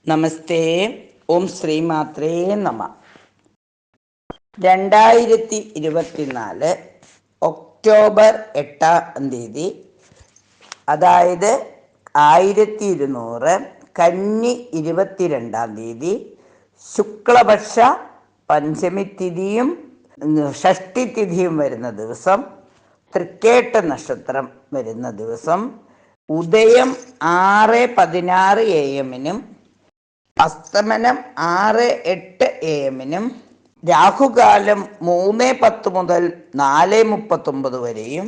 നമസ്തേ. ഓം ശ്രീമാത്രേ നമ. 2024 ഒക്ടോബർ 8 തീയതി, അതായത് 1200 കന്നി 22 തീയതി, ശുക്ലപക്ഷ പഞ്ചമി തിഥിയും ഷഷ്ടി തിഥിയും വരുന്ന ദിവസം, തൃക്കേട്ട നക്ഷത്രം വരുന്ന ദിവസം, ഉദയം 6:16 AM-നും അസ്തമനം 6:08 AM-നും, രാഹുകാലം 3:10 മുതൽ 4:39 വരെയും,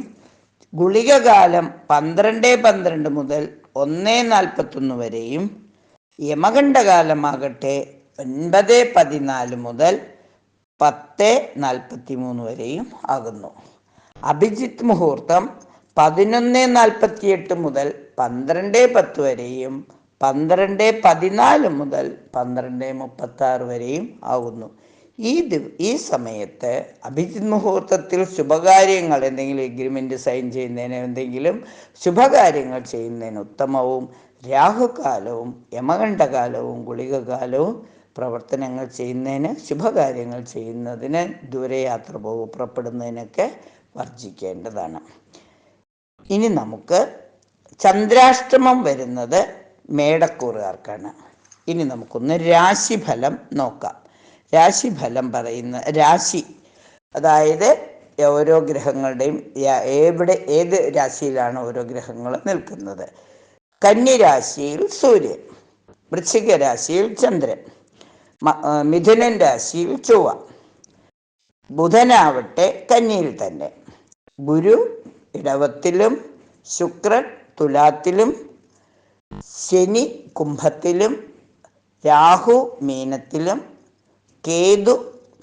ഗുളികകാലം 12:12 മുതൽ 1:41 വരെയും, യമകണ്ഠകാലമാകട്ടെ 9:14 മുതൽ 10:43 വരെയും ആകുന്നു. അഭിജിത്ത് മുഹൂർത്തം 11:48 മുതൽ 12:10 വരെയും 12:14 മുതൽ 12:36 വരെയും ആകുന്നു. ഈ സമയത്ത് അഭിജിത്ത് മുഹൂർത്തത്തിൽ ശുഭകാര്യങ്ങൾ, എന്തെങ്കിലും എഗ്രിമെൻ്റ് സൈൻ ചെയ്യുന്നതിന്, എന്തെങ്കിലും ശുഭകാര്യങ്ങൾ ചെയ്യുന്നതിന് ഉത്തമവും, രാഹുകാലവും യമകണ്ഠകാലവും ഗുളികകാലവും പ്രവർത്തനങ്ങൾ ചെയ്യുന്നതിന്, ശുഭകാര്യങ്ങൾ ചെയ്യുന്നതിന്, ദൂരയാത്ര പുറപ്പെടുന്നതിനൊക്കെ വർജിക്കേണ്ടതാണ്. ഇനി നമുക്ക് ചന്ദ്രാഷ്ടമം വരുന്നത് മേടക്കൂറുകാർക്കാണ്. ഇനി നമുക്കൊന്ന് രാശിഫലം നോക്കാം. രാശിഫലം പറയുന്ന രാശി, അതായത് ഓരോ ഗ്രഹങ്ങളുടെയും ഏത് രാശിയിലാണ് ഓരോ ഗ്രഹങ്ങൾ നിൽക്കുന്നത്. കന്യരാശിയിൽ സൂര്യൻ, വൃശ്ചിക രാശിയിൽ ചന്ദ്രൻ, മിഥുനൻ രാശിയിൽ ചൊവ്വ, ബുധനാവട്ടെ കന്നിയിൽ തന്നെ, ഗുരു ഇടവത്തിലും, ശുക്രൻ തുലാത്തിലും, ശനി കുംഭത്തിലും, രാഹു മീനത്തിലും, കേതു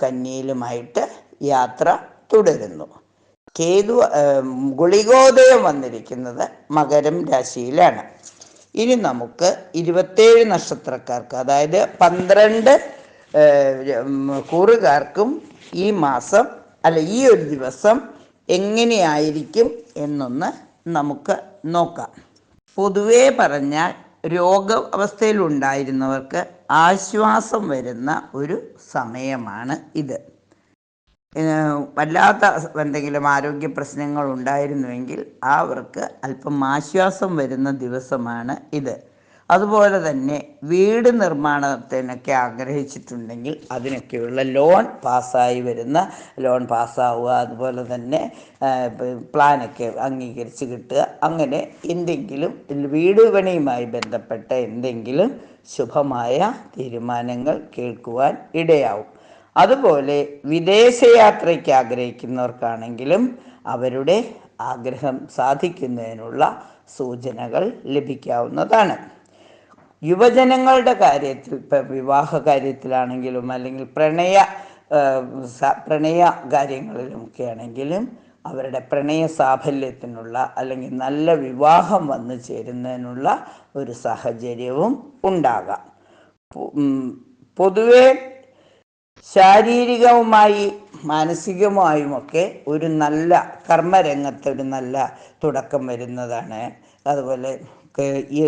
കന്നിയിലുമായിട്ട് യാത്ര തുടരുന്നു. ഗുളികോദയം വന്നിരിക്കുന്നത് മകരം രാശിയിലാണ്. ഇനി നമുക്ക് 27 നക്ഷത്രക്കാർക്ക്, അതായത് 12 കൂറുകാർക്കും ഈ മാസം ഈ ഒരു ദിവസം എങ്ങനെയായിരിക്കും എന്നൊന്ന് നമുക്ക് നോക്കാം. പൊതുവേ പറഞ്ഞാൽ രോഗാവസ്ഥയിലുണ്ടായിരുന്നവർക്ക് ആശ്വാസം വരുന്ന ഒരു സമയമാണ് ഇത്. വല്ലാത്ത എന്തെങ്കിലും ആരോഗ്യ പ്രശ്നങ്ങൾ ഉണ്ടായിരുന്നുവെങ്കിൽ അവർക്ക് അല്പം ആശ്വാസം വരുന്ന ദിവസമാണ് ഇത്. അതുപോലെ തന്നെ വീട് നിർമ്മാണത്തിനൊക്കെ ആഗ്രഹിച്ചിട്ടുണ്ടെങ്കിൽ അതിനൊക്കെയുള്ള ലോൺ പാസ്സാവുക, അതുപോലെ തന്നെ പ്ലാനൊക്കെ അംഗീകരിച്ച് കിട്ടുക, അങ്ങനെ എന്തെങ്കിലും വീട് പണിയുമായി ബന്ധപ്പെട്ട എന്തെങ്കിലും ശുഭമായ തീരുമാനങ്ങൾ കേൾക്കുവാൻ ഇടയാവും. അതുപോലെ വിദേശയാത്രയ്ക്ക് ആഗ്രഹിക്കുന്നവർക്കാണെങ്കിലും അവരുടെ ആഗ്രഹം സാധിക്കുന്നതിനുള്ള സൂചനകൾ ലഭിക്കാവുന്നതാണ്. യുവജനങ്ങളുടെ കാര്യത്തിൽ, ഇപ്പം വിവാഹ കാര്യത്തിലാണെങ്കിലും അല്ലെങ്കിൽ പ്രണയ കാര്യങ്ങളിലുമൊക്കെ ആണെങ്കിലും അവരുടെ പ്രണയ സാഫല്യത്തിനുള്ള അല്ലെങ്കിൽ നല്ല വിവാഹം വന്നു ചേരുന്നതിനുള്ള ഒരു സാഹചര്യവും ഉണ്ടാകാം. പൊതുവെ ശാരീരികവുമായി മാനസികമായുമൊക്കെ ഒരു നല്ല കർമ്മരംഗത്ത് ഒരു നല്ല തുടക്കം വരുന്നതാണ്. അതുപോലെ ഈ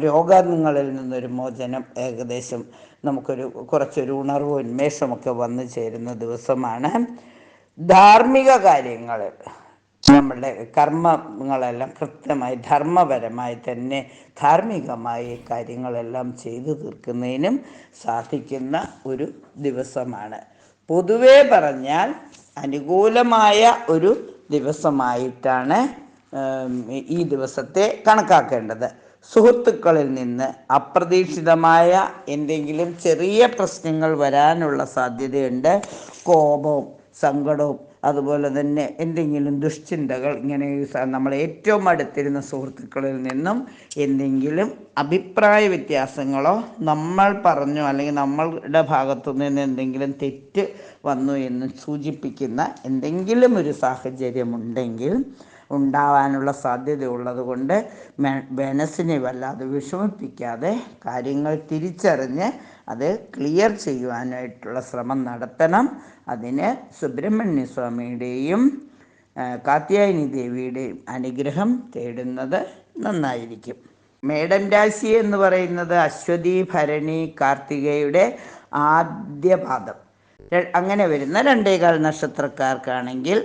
രോഗങ്ങളിൽ നിന്നൊരു മോചനം, ഏകദേശം കുറച്ചൊരു ഉണർവ്, ഉന്മേഷമൊക്കെ വന്നു ചേരുന്ന ദിവസമാണ്. ധാർമ്മിക കാര്യങ്ങൾ, നമ്മളുടെ കർമ്മങ്ങളെല്ലാം കൃത്യമായി ധർമ്മപരമായി തന്നെ ധാർമ്മികമായി കാര്യങ്ങളെല്ലാം ചെയ്തു തീർക്കുന്നതിനും സാധിക്കുന്ന ഒരു ദിവസമാണ്. പൊതുവെ പറഞ്ഞാൽ അനുകൂലമായ ഒരു ദിവസമായിട്ടാണ് ഈ ദിവസത്തെ കണക്കാക്കേണ്ടത്. സുഹൃത്തുക്കളിൽ നിന്ന് അപ്രതീക്ഷിതമായ എന്തെങ്കിലും ചെറിയ പ്രശ്നങ്ങൾ വരാനുള്ള സാധ്യതയുണ്ട്. കോപവും സങ്കടവും അതുപോലെ തന്നെ എന്തെങ്കിലും ദുശ്ചിന്തകൾ, ഇങ്ങനെ നമ്മളെ ഏറ്റവും അടുത്തിരുന്ന സുഹൃത്തുക്കളിൽ നിന്നും എന്തെങ്കിലും അഭിപ്രായ വ്യത്യാസങ്ങളോ, നമ്മൾ പറഞ്ഞോ അല്ലെങ്കിൽ നമ്മളുടെ ഭാഗത്തു നിന്ന് എന്തെങ്കിലും തെറ്റ് വന്നു എന്ന് സൂചിപ്പിക്കുന്ന എന്തെങ്കിലും ഒരു സാഹചര്യമുണ്ടെങ്കിൽ ഉണ്ടാവാനുള്ള സാധ്യതയുള്ളത് കൊണ്ട് മനസ്സിനെ വല്ലാതെ വിഷമിപ്പിക്കാതെ കാര്യങ്ങൾ തിരിച്ചറിഞ്ഞ് അത് ക്ലിയർ ചെയ്യുവാനായിട്ടുള്ള ശ്രമം നടത്തണം. അതിന് സുബ്രഹ്മണ്യ സ്വാമിയുടെയും കാത്യായനി ദേവിയുടെയും അനുഗ്രഹം തേടുന്നത് നന്നായിരിക്കും. മേടൻ രാശി എന്ന് പറയുന്നത് അശ്വതി, ഭരണി, കാർത്തികയുടെ ആദ്യ പാദം അങ്ങനെ വരുന്ന 2.25 നക്ഷത്രക്കാർക്കാണെങ്കിൽ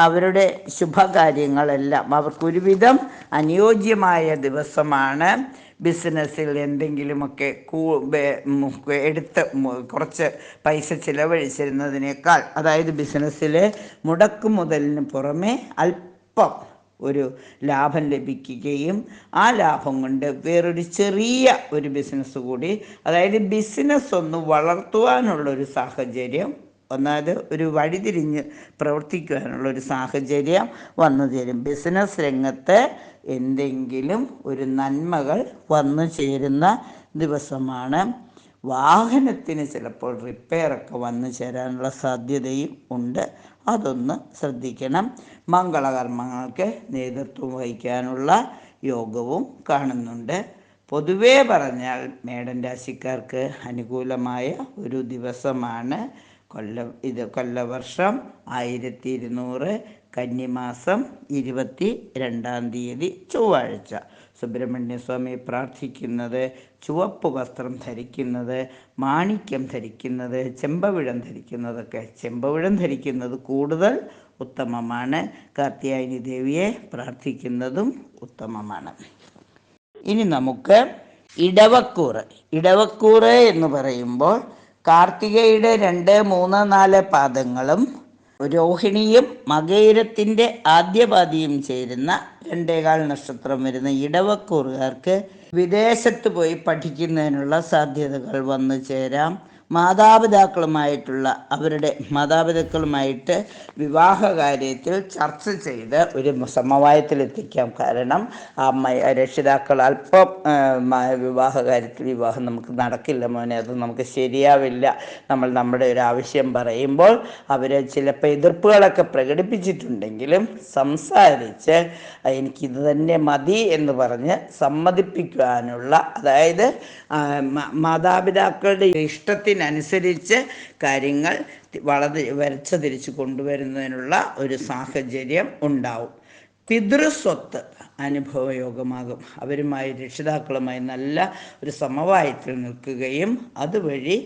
അവരുടെ ശുഭകാര്യങ്ങളെല്ലാം അവർക്കൊരുവിധം അനുയോജ്യമായ ദിവസമാണ്. ബിസിനസ്സിൽ എന്തെങ്കിലുമൊക്കെ എടുത്ത് കുറച്ച് പൈസ ചിലവഴിച്ചിരുന്നതിനേക്കാൾ, അതായത് ബിസിനസ്സിലെ മുടക്കുമുതലിന് പുറമെ അല്പം ഒരു ലാഭം ലഭിക്കുകയും ആ ലാഭം കൊണ്ട് വേറൊരു ചെറിയ ഒരു ബിസിനസ് കൂടി, അതായത് ബിസിനസ് ഒന്ന് വളർത്തുവാനുള്ളൊരു സാഹചര്യം, ഒന്നാമത് ഒരു വഴിതിരിഞ്ഞ് പ്രവർത്തിക്കുവാനുള്ളൊരു സാഹചര്യം വന്നു ചേരും. ബിസിനസ് രംഗത്ത് എന്തെങ്കിലും ഒരു നന്മകൾ വന്നു ചേരുന്ന ദിവസമാണ്. വാഹനത്തിന് ചിലപ്പോൾ റിപ്പയറൊക്കെ വന്നു ചേരാനുള്ള സാധ്യതയും ഉണ്ട്, അതൊന്ന് ശ്രദ്ധിക്കണം. മംഗളകർമ്മങ്ങൾക്ക് നേതൃത്വം വഹിക്കാനുള്ള യോഗവും കാണുന്നുണ്ട്. പൊതുവേ പറഞ്ഞാൽ മേടൻ രാശിക്കാർക്ക് അനുകൂലമായ ഒരു ദിവസമാണ്. കൊല്ലവർഷം 1200 കന്നിമാസം 22-ാം തീയതി ചൊവ്വാഴ്ച. സുബ്രഹ്മണ്യസ്വാമി പ്രാർത്ഥിക്കുന്നത്, ചുവപ്പ് വസ്ത്രം ധരിക്കുന്നത്, മാണിക്യം ധരിക്കുന്നത്, ചെമ്പവിഴം ധരിക്കുന്നതൊക്കെ, ചെമ്പവിഴം ധരിക്കുന്നത് കൂടുതൽ ഉത്തമമാണ്. കാർത്യായനി ദേവിയെ പ്രാർത്ഥിക്കുന്നതും ഉത്തമമാണ്. ഇനി നമുക്ക് ഇടവക്കൂറ് എന്ന് പറയുമ്പോൾ കാർത്തികയുടെ 2, 3, 4 പാദങ്ങളും രോഹിണിയും മകയിരത്തിൻ്റെ ആദ്യപാദിയും ചേരുന്ന 2.25 നക്ഷത്രം വരുന്ന ഇടവക്കൂറുകാർക്ക് വിദേശത്ത് പോയി പഠിക്കുന്നതിനുള്ള സാധ്യതകൾ വന്നു ചേരാം. മാതാപിതാക്കളുമായിട്ട് വിവാഹ കാര്യത്തിൽ ചർച്ച ചെയ്ത് ഒരു സമവായത്തിലെത്തിക്കാം. കാരണം രക്ഷിതാക്കൾ അല്പം വിവാഹം നമുക്ക് നടക്കില്ല മോനെ, അത് നമുക്ക് ശരിയാവില്ല, നമ്മൾ നമ്മുടെ ഒരു ആവശ്യം പറയുമ്പോൾ അവർ ചിലപ്പോൾ എതിർപ്പുകളൊക്കെ പ്രകടിപ്പിച്ചിട്ടുണ്ടെങ്കിലും സംസാരിച്ച് എനിക്കിത് തന്നെ മതി എന്ന് പറഞ്ഞ് സമ്മതിപ്പിക്കുവാനുള്ള, അതായത് മാതാപിതാക്കളുടെ ഇഷ്ടത്തിനനുസരിച്ച് കാര്യങ്ങൾ വരച്ച് തിരിച്ച് കൊണ്ടുവരുന്നതിനുള്ള ഒരു സാഹചര്യം ഉണ്ടാവും. പിതൃസ്വത്ത് അനുഭവയോഗമാകും. അവരുമായി, രക്ഷിതാക്കളുമായി നല്ല ഒരു സമവായത്തിൽ നിൽക്കുകയും അതുവഴി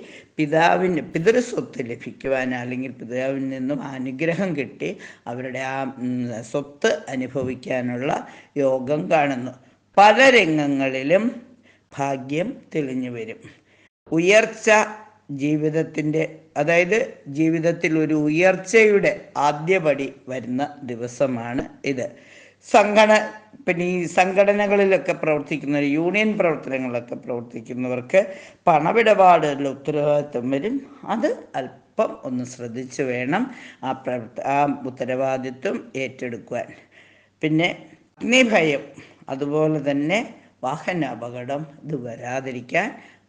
പിതൃസ്വത്ത് ലഭിക്കുവാൻ, അല്ലെങ്കിൽ പിതാവിൽ നിന്നും അനുഗ്രഹം കിട്ടി അവരുടെ ആ സ്വത്ത് അനുഭവിക്കാനുള്ള യോഗം കാണുന്നു. പല രംഗങ്ങളിലും ഭാഗ്യം തെളിഞ്ഞു വരും. ഉയർച്ച ജീവിതത്തിൽ ഒരു ഉയർച്ചയുടെ ആദ്യപടി വരുന്ന ദിവസമാണ് ഇത്. പിന്നെ ഈ സംഘടനകളിലൊക്കെ പ്രവർത്തിക്കുന്നവർ, യൂണിയൻ പ്രവർത്തനങ്ങളിലൊക്കെ പ്രവർത്തിക്കുന്നവർക്ക് പണമിടപാടുകളിൽ ഉത്തരവാദിത്വം വരും. അത് അല്പം ഒന്ന് ശ്രദ്ധിച്ചു വേണം ആ ഉത്തരവാദിത്വം ഏറ്റെടുക്കുവാൻ. പിന്നെ അഗ്നിഭയം, അതുപോലെ തന്നെ വാഹനാപകടം, ഇത് വരാതിരിക്കാൻ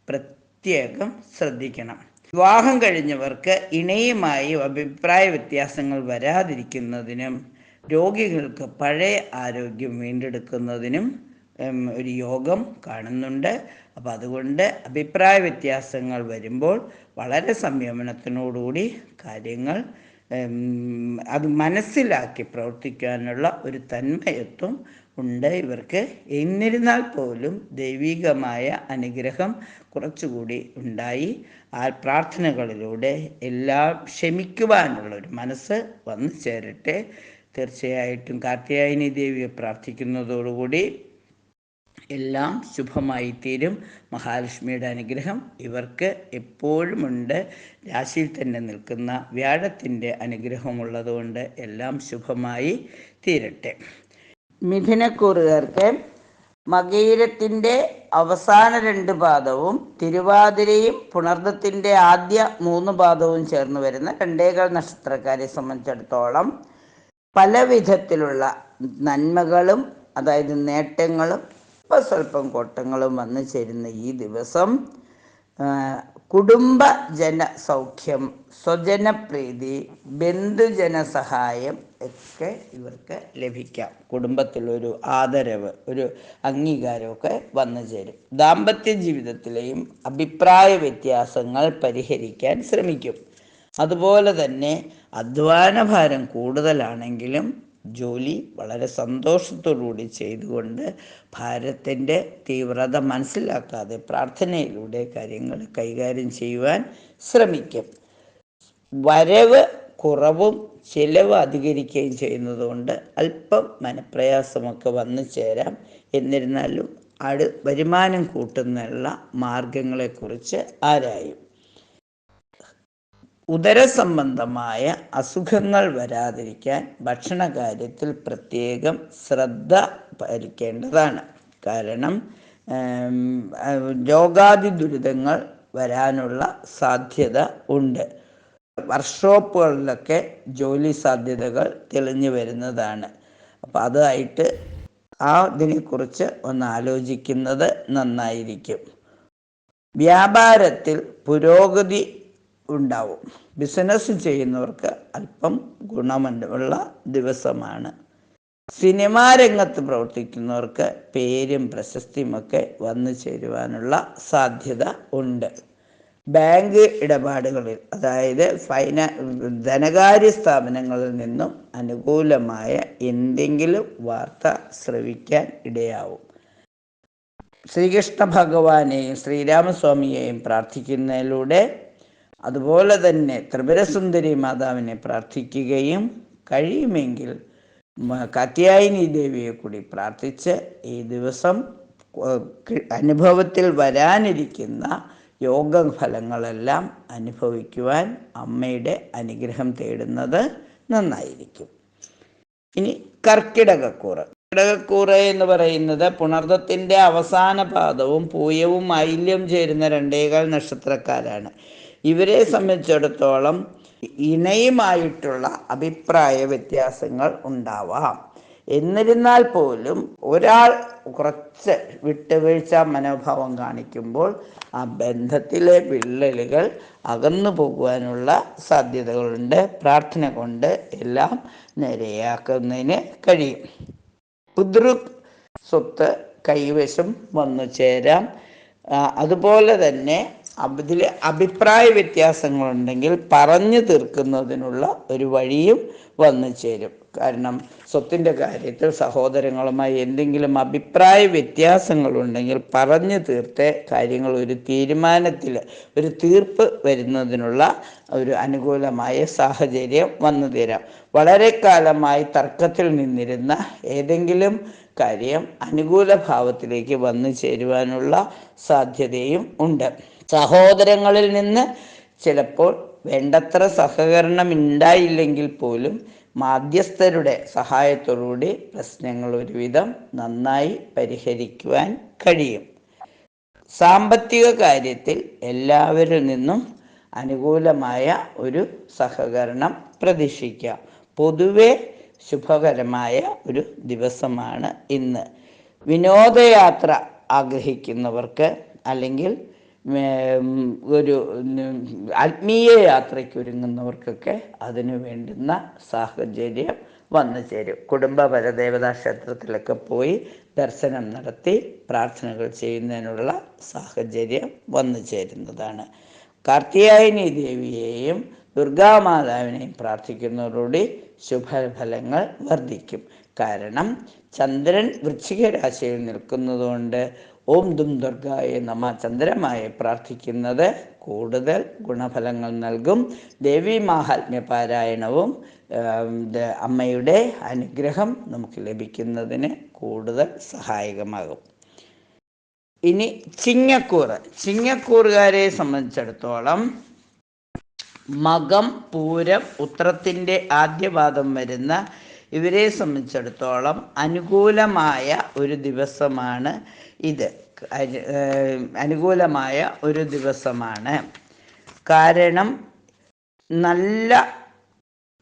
പ്രത്യേകം ശ്രദ്ധിക്കണം. വിവാഹം കഴിഞ്ഞവർക്ക് ഇണയുമായി അഭിപ്രായ വ്യത്യാസങ്ങൾ വരാതിരിക്കുന്നതിനും രോഗികൾക്ക് പഴയ ആരോഗ്യം വീണ്ടെടുക്കുന്നതിനും ഒരു യോഗം കാണുന്നുണ്ട്. അപ്പോൾ അതുകൊണ്ട് അഭിപ്രായ വ്യത്യാസങ്ങൾ വരുമ്പോൾ വളരെ സംയമനത്തിനോടുകൂടി കാര്യങ്ങൾ അത് മനസ്സിലാക്കി പ്രവർത്തിക്കാനുള്ള ഒരു തന്മയത്വം ഉണ്ട് ഇവർക്ക്. എന്നിരുന്നാൽ പോലും ദൈവികമായ അനുഗ്രഹം കുറച്ചുകൂടി ഉണ്ടായി ആ പ്രാർത്ഥനകളിലൂടെ എല്ലാം ക്ഷമിക്കുവാനുള്ളൊരു മനസ്സ് വന്നു ചേരട്ടെ. തീർച്ചയായിട്ടും കാർത്യായനി ദേവിയെ പ്രാർത്ഥിക്കുന്നതോടുകൂടി എല്ലാം ശുഭമായി തീരും. മഹാലക്ഷ്മിയുടെ അനുഗ്രഹം ഇവർക്ക് എപ്പോഴും ഉണ്ട്. രാശിയിൽ തന്നെ നിൽക്കുന്ന വ്യാഴത്തിൻ്റെ അനുഗ്രഹമുള്ളതുകൊണ്ട് എല്ലാം ശുഭമായി തീരട്ടെ. മിഥുനക്കൂറുകാർക്ക് മകയിരത്തിൻ്റെ അവസാന 2 പാദവും തിരുവാതിരയും പുണർദത്തിൻ്റെ ആദ്യ 3 പാദവും ചേർന്ന് വരുന്ന 2.25 നക്ഷത്രക്കാരെ സംബന്ധിച്ചിടത്തോളം പല വിധത്തിലുള്ള നന്മകളും, അതായത് നേട്ടങ്ങളും സ്വല്പം കോട്ടങ്ങളും വന്നു ചേരുന്ന ഈ ദിവസം കുടുംബജന സൗഖ്യം, സ്വജനപ്രീതി, ബന്ധുജന സഹായം ഒക്കെ ഇവർക്ക് ലഭിക്കാം. കുടുംബത്തിലൊരു ആദരവ്, ഒരു അംഗീകാരമൊക്കെ വന്നു ചേരും. ദാമ്പത്യ ജീവിതത്തിലെയും അഭിപ്രായ വ്യത്യാസങ്ങൾ പരിഹരിക്കാൻ ശ്രമിക്കും. അതുപോലെ തന്നെ അധ്വാനഭാരം കൂടുതലാണെങ്കിലും ജോലി വളരെ സന്തോഷത്തോടുകൂടി ചെയ്തുകൊണ്ട് ഭാരത്തിൻ്റെ തീവ്രത മനസ്സിലാക്കാതെ പ്രാർത്ഥനയിലൂടെ കാര്യങ്ങൾ കൈകാര്യം ചെയ്യുവാൻ ശ്രമിക്കും. വരവ് കുറവും ചിലവ് അധികരിക്കുകയും ചെയ്യുന്നതുകൊണ്ട് അല്പം മനപ്രയാസമൊക്കെ വന്നു ചേരാം. എന്നിരുന്നാലും വരുമാനം കൂട്ടുന്നതിനുള്ള മാർഗങ്ങളെക്കുറിച്ച് ആരായും. ഉദരസംബന്ധമായ അസുഖങ്ങൾ വരാതിരിക്കാൻ ഭക്ഷണ കാര്യത്തിൽ പ്രത്യേകം ശ്രദ്ധ പാലിക്കേണ്ടതാണ്. കാരണം രോഗാദി ദുരിതങ്ങൾ വരാനുള്ള സാധ്യത ഉണ്ട്. വർക്ക്ഷോപ്പുകളിലൊക്കെ ജോലി സാധ്യതകൾ തെളിഞ്ഞു വരുന്നതാണ്. അപ്പം അതായിട്ട് ഇതിനെക്കുറിച്ച് ഒന്ന് ആലോചിക്കുന്നത് നന്നായിരിക്കും. വ്യാപാരത്തിൽ പുരോഗതി ഉണ്ടാവും. ബിസിനസ് ചെയ്യുന്നവർക്ക് അല്പം ഗുണമുള്ള ദിവസമാണ്. സിനിമാ രംഗത്ത് പ്രവർത്തിക്കുന്നവർക്ക് പേരും പ്രശസ്തിയുമൊക്കെ വന്നു ചേരുവാനുള്ള സാധ്യത ഉണ്ട്. ബാങ്ക് ഇടപാടുകളിൽ, അതായത് ധനകാര്യ സ്ഥാപനങ്ങളിൽ നിന്നും അനുകൂലമായ എന്തെങ്കിലും വാർത്ത ശ്രവിക്കാൻ ഇടയാവും. ശ്രീകൃഷ്ണ ഭഗവാനെയും ശ്രീരാമസ്വാമിയെയും പ്രാർത്ഥിക്കുന്നതിലൂടെ, അതുപോലെ തന്നെ ത്രിപുരസുന്ദരി മാതാവിനെ പ്രാർത്ഥിക്കുകയും കഴിയുമെങ്കിൽ കാത്യായനി ദേവിയെ കൂടി പ്രാർത്ഥിച്ച് ഈ ദിവസം അനുഭവത്തിൽ വരാനിരിക്കുന്ന യോഗഫലങ്ങളെല്ലാം അനുഭവിക്കുവാൻ അമ്മയുടെ അനുഗ്രഹം തേടുന്നത് നന്നായിരിക്കും. ഇനി കർക്കിടകക്കൂറ്. കർക്കിടകക്കൂറ് എന്ന് പറയുന്നത് പുണർദത്തിൻ്റെ അവസാന പാദവും പൂയവും ആയില്യം ചേരുന്ന 2 നക്ഷത്രക്കാരാണ്. ഇവരെ സംബന്ധിച്ചിടത്തോളം ഇണയുമായിട്ടുള്ള അഭിപ്രായ വ്യത്യാസങ്ങൾ ഉണ്ടാവാം. എന്നിരുന്നാൽ പോലും ഒരാൾ കുറച്ച് വിട്ടുവീഴ്ച മനോഭാവം കാണിക്കുമ്പോൾ ആ ബന്ധത്തിലെ വിള്ളലുകൾ അകന്നു പോകുവാനുള്ള സാധ്യതകളുണ്ട്. പ്രാർത്ഥന കൊണ്ട് എല്ലാം നേരെയാക്കുന്നതിന് കഴിയും. പിതൃ സ്വത്ത് കൈവശം വന്നു ചേരാം. അതുപോലെ തന്നെ അതിൽ അഭിപ്രായ വ്യത്യാസങ്ങളുണ്ടെങ്കിൽ പറഞ്ഞു തീർക്കുന്നതിനുള്ള ഒരു വഴിയും വന്നു ചേരും. കാരണം സ്വത്തിൻ്റെ കാര്യത്തിൽ സഹോദരങ്ങളുമായി എന്തെങ്കിലും അഭിപ്രായ വ്യത്യാസങ്ങളുണ്ടെങ്കിൽ പറഞ്ഞു തീർത്ത് കാര്യങ്ങൾ ഒരു തീരുമാനത്തിൽ, ഒരു തീർപ്പ് വരുന്നതിനുള്ള ഒരു അനുകൂലമായ സാഹചര്യം വന്നു തരാം. വളരെ കാലമായി തർക്കത്തിൽ നിന്നിരുന്ന ഏതെങ്കിലും കാര്യം അനുകൂല ഭാവത്തിലേക്ക് വന്നു ചേരുവാനുള്ള സാധ്യതയും ഉണ്ട്. സഹോദരങ്ങളിൽ നിന്ന് ചിലപ്പോൾ വേണ്ടത്ര സഹകരണം ഉണ്ടായില്ലെങ്കിൽ പോലും മാധ്യസ്ഥരുടെ സഹായത്തോടുകൂടി പ്രശ്നങ്ങൾ ഒരുവിധം നന്നായി പരിഹരിക്കുവാൻ കഴിയും. സാമ്പത്തിക കാര്യത്തിൽ എല്ലാവരിൽ നിന്നും അനുകൂലമായ ഒരു സഹകരണം പ്രതീക്ഷിക്കാം. പൊതുവെ ശുഭകരമായ ഒരു ദിവസമാണ് ഇന്ന്. വിനോദയാത്ര ആഗ്രഹിക്കുന്നവർക്ക് അല്ലെങ്കിൽ ഒരു ആത്മീയ യാത്രയ്ക്ക് ഒരുങ്ങുന്നവർക്കൊക്കെ അതിനു വേണ്ടുന്ന സാഹചര്യം വന്നു ചേരും. കുടുംബ പരദേവതാ ക്ഷേത്രത്തിലൊക്കെ പോയി ദർശനം നടത്തി പ്രാർത്ഥനകൾ ചെയ്യുന്നതിനുള്ള സാഹചര്യം വന്നു ചേരുന്നതാണ്. കാർത്യായനി ദേവിയെയും ദുർഗാമാതാവിനെയും പ്രാർത്ഥിക്കുന്നതോടുകൂടി ശുഭഫലങ്ങൾ വർദ്ധിക്കും. കാരണം ചന്ദ്രൻ വൃശ്ചിക രാശിയിൽ നിൽക്കുന്നതുകൊണ്ട് ഓം ദും ദുർഗായ നമ ചന്ദ്രമായി പ്രാർത്ഥിക്കുന്നത് കൂടുതൽ ഗുണഫലങ്ങൾ നൽകും. ദേവീ മാഹാത്മ്യ പാരായണവും അമ്മയുടെ അനുഗ്രഹം നമുക്ക് ലഭിക്കുന്നതിന് കൂടുതൽ സഹായകമാകും. ഇനി ചിങ്ങക്കൂറ്. ചിങ്ങക്കൂറുകാരെ സംബന്ധിച്ചിടത്തോളം മകം, പൂരം, ഉത്രത്തിൻ്റെ ആദ്യപാദം വരുന്ന ഇവരെ സംബന്ധിച്ചിടത്തോളം അനുകൂലമായ ഒരു ദിവസമാണ് ഇത്. അനുകൂലമായ ഒരു ദിവസമാണ്. കാരണം നല്ല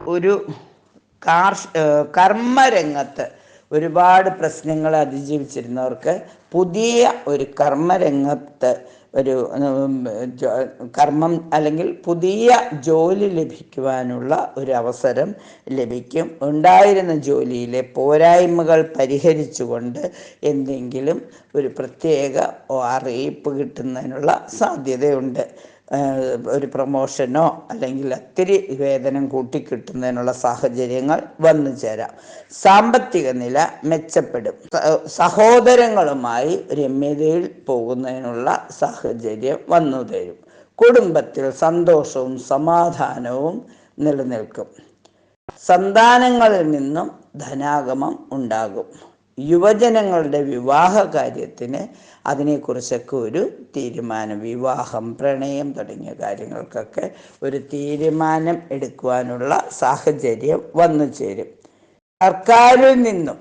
ഒരു കർമ്മരംഗത്ത് ഒരുപാട് പ്രശ്നങ്ങൾ അതിജീവിച്ചിരുന്നവർക്ക് പുതിയ ഒരു കർമ്മരംഗത്ത് ഒരു കർമ്മം അല്ലെങ്കിൽ പുതിയ ജോലി ലഭിക്കുവാനുള്ള ഒരു അവസരം ലഭിക്കും. ഉണ്ടായിരുന്ന ജോലിയിലെ പോരായ്മകൾ പരിഹരിച്ചുകൊണ്ട് എന്തെങ്കിലും ഒരു പ്രത്യേക അറിയിപ്പ് കിട്ടുന്നതിനുള്ള സാധ്യതയുണ്ട്. ഒരു പ്രൊമോഷനോ അല്ലെങ്കിൽ ഒത്തിരി വേതനം കൂട്ടിക്കിട്ടുന്നതിനുള്ള സാഹചര്യങ്ങൾ വന്നു ചേരാം. സാമ്പത്തിക നില മെച്ചപ്പെടും. സഹോദരങ്ങളുമായി രമ്യതയിൽ പോകുന്നതിനുള്ള സാഹചര്യം വന്നു തരും. കുടുംബത്തിൽ സന്തോഷവും സമാധാനവും നിലനിൽക്കും. സന്താനങ്ങളിൽ നിന്നും ധനാഗമം ഉണ്ടാകും. യുവജനങ്ങളുടെ വിവാഹ കാര്യത്തിന് അതിനെക്കുറിച്ചൊക്കെ ഒരു തീരുമാനം, വിവാഹം, പ്രണയം തുടങ്ങിയ കാര്യങ്ങൾക്കൊക്കെ ഒരു തീരുമാനം എടുക്കുവാനുള്ള സാഹചര്യം വന്നു ചേരും. സർക്കാരിൽ നിന്നും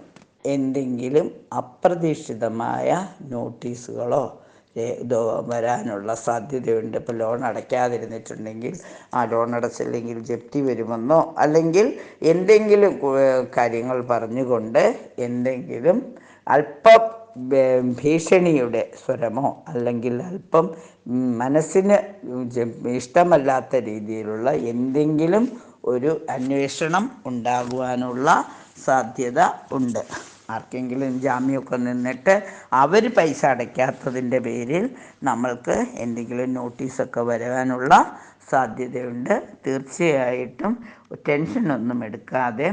എന്തെങ്കിലും അപ്രതീക്ഷിതമായ നോട്ടീസുകളോ വരാനുള്ള സാധ്യതയുണ്ട്. ഇപ്പോൾ ലോൺ അടയ്ക്കാതിരുന്നിട്ടുണ്ടെങ്കിൽ ആ ലോൺ അടച്ചില്ലെങ്കിൽ ജപ്തി വരുമെന്നോ അല്ലെങ്കിൽ എന്തെങ്കിലും കാര്യങ്ങൾ പറഞ്ഞുകൊണ്ട് എന്തെങ്കിലും അല്പം ഭീഷണിയുടെ സ്വരമോ അല്ലെങ്കിൽ അല്പം മനസ്സിന് ഇഷ്ടമല്ലാത്ത രീതിയിലുള്ള എന്തെങ്കിലും ഒരു അന്വേഷണം ഉണ്ടാകുവാനുള്ള സാധ്യത ഉണ്ട്. ആർക്കെങ്കിലും ജാമ്യമൊക്കെ നിന്നിട്ട് അവർ പൈസ അടയ്ക്കാത്തതിൻ്റെ പേരിൽ നമ്മൾക്ക് എന്തെങ്കിലും നോട്ടീസൊക്കെ വരാനുള്ള സാധ്യതയുണ്ട്. തീർച്ചയായിട്ടും ടെൻഷനൊന്നും എടുക്കാതെ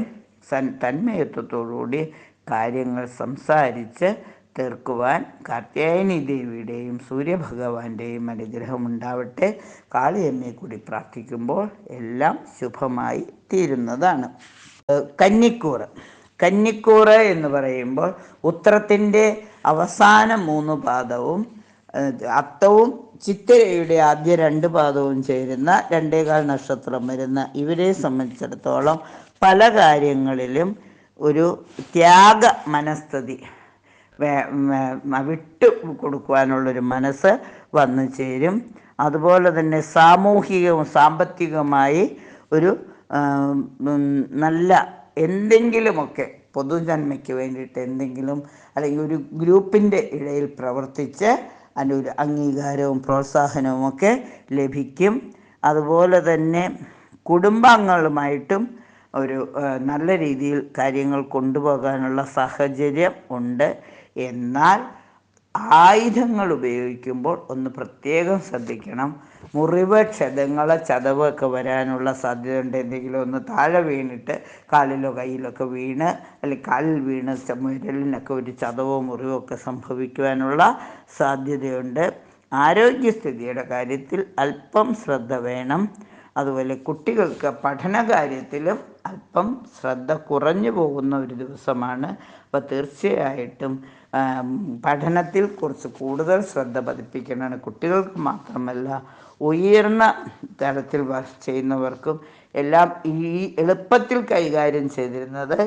തന്മയത്വത്തോടുകൂടി കാര്യങ്ങൾ സംസാരിച്ച് തീർക്കുവാൻ കാർത്യായനി ദേവിയുടെയും സൂര്യഭഗവാന്റെയും അനുഗ്രഹം ഉണ്ടാവട്ടെ. കാളിയമ്മയെ കൂടി പ്രാർത്ഥിക്കുമ്പോൾ എല്ലാം ശുഭമായി തീരുന്നതാണ്. കന്നിക്കൂറ് എന്ന് പറയുമ്പോൾ ഉത്രത്തിൻ്റെ അവസാന 3 പാദവും അത്തവും ചിത്തിരയുടെ ആദ്യ 2 പാദവും ചേരുന്ന 2.25 നക്ഷത്രം വരുന്ന ഇവരെ സംബന്ധിച്ചിടത്തോളം പല കാര്യങ്ങളിലും ഒരു ത്യാഗ മനസ്ഥിതി, വിട്ടു കൊടുക്കുവാനുള്ളൊരു മനസ്സ് വന്നു ചേരും. അതുപോലെ തന്നെ സാമൂഹികവും സാമ്പത്തികമായി ഒരു നല്ല എന്തെങ്കിലുമൊക്കെ പൊതുജന്മയ്ക്ക് വേണ്ടിയിട്ട് എന്തെങ്കിലും അല്ലെങ്കിൽ ഒരു ഗ്രൂപ്പിൻ്റെ ഇടയിൽ പ്രവർത്തിച്ച് അതിനൊരു അംഗീകാരവും പ്രോത്സാഹനവും ഒക്കെ ലഭിക്കും. അതുപോലെ തന്നെ കുടുംബാംഗങ്ങളുമായിട്ടും ഒരു നല്ല രീതിയിൽ കാര്യങ്ങൾ കൊണ്ടുപോകാനുള്ള സാഹചര്യം ഉണ്ട്. എന്നാൽ ആയുധങ്ങൾ ഉപയോഗിക്കുമ്പോൾ ഒന്ന് പ്രത്യേകം ശ്രദ്ധിക്കണം. മുറിവ്, ക്ഷതങ്ങൾ, ചതവൊക്കെ വരാനുള്ള സാധ്യതയുണ്ട്. എന്തെങ്കിലും ഒന്ന് താഴെ വീണിട്ട് കാലിലോ കയ്യിലൊക്കെ വീണ് അല്ലെങ്കിൽ കാലിൽ വീണ് വിരലിനൊക്കെ ഒരു ചതവോ മുറിവോ ഒക്കെ സംഭവിക്കുവാനുള്ള സാധ്യതയുണ്ട്. ആരോഗ്യസ്ഥിതിയുടെ കാര്യത്തിൽ അല്പം ശ്രദ്ധ വേണം. അതുപോലെ കുട്ടികൾക്ക് പഠന കാര്യത്തിലും അല്പം ശ്രദ്ധ കുറഞ്ഞു പോകുന്ന ഒരു ദിവസമാണ്. അപ്പോൾ തീർച്ചയായിട്ടും പഠനത്തിൽ കുറച്ച് കൂടുതൽ ശ്രദ്ധ പതിപ്പിക്കണം. കുട്ടികൾക്ക് മാത്രമല്ല, ഉയർന്ന തലത്തിൽ ചെയ്യുന്നവർക്കും എല്ലാം ഈ എളുപ്പത്തിൽ കൈകാര്യം ചെയ്തിരുന്നത്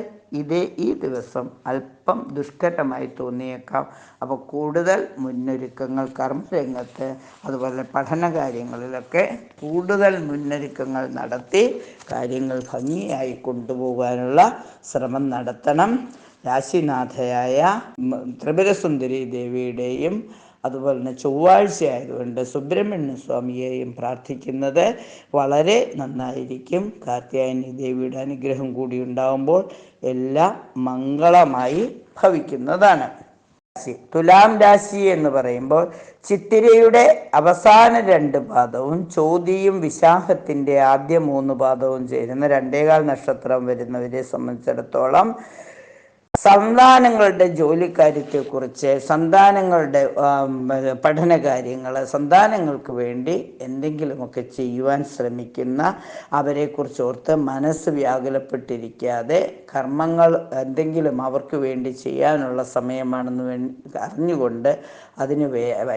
ഈ ദിവസം അല്പം ദുഷ്കരമായി തോന്നിയേക്കാം. അപ്പോൾ കൂടുതൽ മുന്നൊരുക്കങ്ങൾ കർമ്മരംഗത്ത് അതുപോലെ പഠന കാര്യങ്ങളിലൊക്കെ കൂടുതൽ മുന്നൊരുക്കങ്ങൾ നടത്തി കാര്യങ്ങൾ ഭംഗിയായി കൊണ്ടുപോകാനുള്ള ശ്രമം നടത്തണം. രാശിനാഥയായ ത്രിപുരസുന്ദരി ദേവിയുടെയും അതുപോലെ തന്നെ ചൊവ്വാഴ്ച ആയതുകൊണ്ട് സുബ്രഹ്മണ്യ സ്വാമിയെയും പ്രാർത്ഥിക്കുന്നത് വളരെ നന്നായിരിക്കും. കാർത്യായനി ദേവിയുടെ അനുഗ്രഹം കൂടി ഉണ്ടാകുമ്പോൾ എല്ലാം മംഗളമായി ഭവിക്കുന്നതാണ്. തുലാം രാശി എന്ന് പറയുമ്പോൾ ചിത്തിരയുടെ അവസാന 2 പാദവും ചോതിയും വിശാഖത്തിൻ്റെ ആദ്യ 3 പാദവും ചേരുന്ന 2.25 നക്ഷത്രം വരുന്നവരെ സംബന്ധിച്ചിടത്തോളം സന്താനങ്ങളുടെ ജോലിക്കാര്യത്തെക്കുറിച്ച്, സന്താനങ്ങളുടെ പഠന കാര്യങ്ങൾ, സന്താനങ്ങൾക്ക് വേണ്ടി എന്തെങ്കിലുമൊക്കെ ചെയ്യുവാൻ ശ്രമിക്കുന്ന അവരെക്കുറിച്ച് ഓർത്ത് മനസ്സ് വ്യാകുലപ്പെട്ടിരിക്കാതെ കർമ്മങ്ങൾ എന്തെങ്കിലും അവർക്ക് വേണ്ടി ചെയ്യാനുള്ള സമയമാണെന്ന് അറിഞ്ഞുകൊണ്ട് അതിന്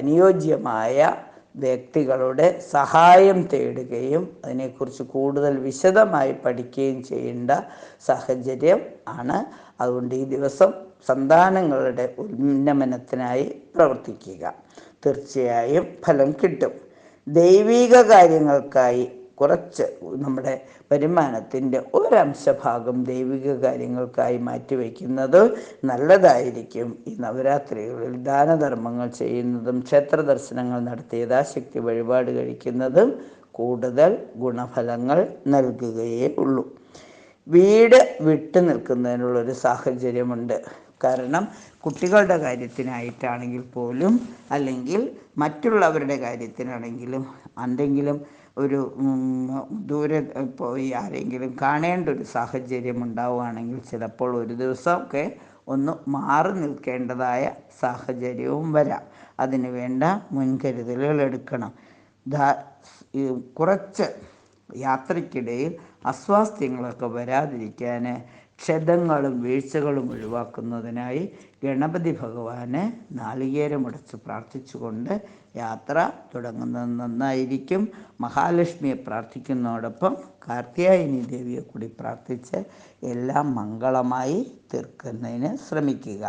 അനുയോജ്യമായ വ്യക്തികളുടെ സഹായം തേടുകയും അതിനെക്കുറിച്ച് കൂടുതൽ വിശദമായി പഠിക്കുകയും ചെയ്യേണ്ട സാഹചര്യം ആണ്. അതുകൊണ്ട് ഈ ദിവസം സന്താനങ്ങളുടെ ഉന്നമനത്തിനായി പ്രവർത്തിക്കുക. തീർച്ചയായും ഫലം കിട്ടും. ദൈവിക കാര്യങ്ങൾക്കായി കുറച്ച് നമ്മുടെ വരുമാനത്തിൻ്റെ ഒരംശഭാഗം ദൈവിക കാര്യങ്ങൾക്കായി മാറ്റിവെക്കുന്നത് നല്ലതായിരിക്കും. ഈ നവരാത്രികളിൽ ദാനധർമ്മങ്ങൾ ചെയ്യുന്നതും ക്ഷേത്ര ദർശനങ്ങൾ നടത്തി യഥാശക്തി വഴിപാട് കഴിക്കുന്നതും കൂടുതൽ ഗുണഫലങ്ങൾ നൽകുകയേ ഉള്ളൂ. വീട് വിട്ടു നിൽക്കുന്നതിനുള്ളൊരു സാഹചര്യമുണ്ട്. കാരണം കുട്ടികളുടെ കാര്യത്തിനായിട്ടാണെങ്കിൽ പോലും, അല്ലെങ്കിൽ മറ്റുള്ളവരുടെ കാര്യത്തിനാണെങ്കിലും, എന്തെങ്കിലും ഒരു ദൂരെ പോയി ആരെങ്കിലും കാണേണ്ട ഒരു സാഹചര്യം ഉണ്ടാവുകയാണെങ്കിൽ ചിലപ്പോൾ ഒരു ദിവസമൊക്കെ ഒന്ന് മാറി നിൽക്കേണ്ടതായ സാഹചര്യവും വരാം. അതിന് വേണ്ട മുൻകരുതലുകൾ എടുക്കണം. കുറച്ച് യാത്രയ്ക്കിടയിൽ അസ്വാസ്ഥ്യങ്ങളൊക്കെ വരാതിരിക്കാൻ ക്ഷതങ്ങളും വീഴ്ചകളും ഒഴിവാക്കുന്നതിനായി ഗണപതി ഭഗവാന് നാളികേരമുടച്ച് പ്രാർത്ഥിച്ചുകൊണ്ട് യാത്ര തുടങ്ങുന്നത് നന്നായിരിക്കും. മഹാലക്ഷ്മിയെ പ്രാർത്ഥിക്കുന്നതോടൊപ്പം കാർത്യായനി ദേവിയെ കൂടി പ്രാർത്ഥിച്ച് എല്ലാം മംഗളമായി തീർക്കുന്നതിന് ശ്രമിക്കുക.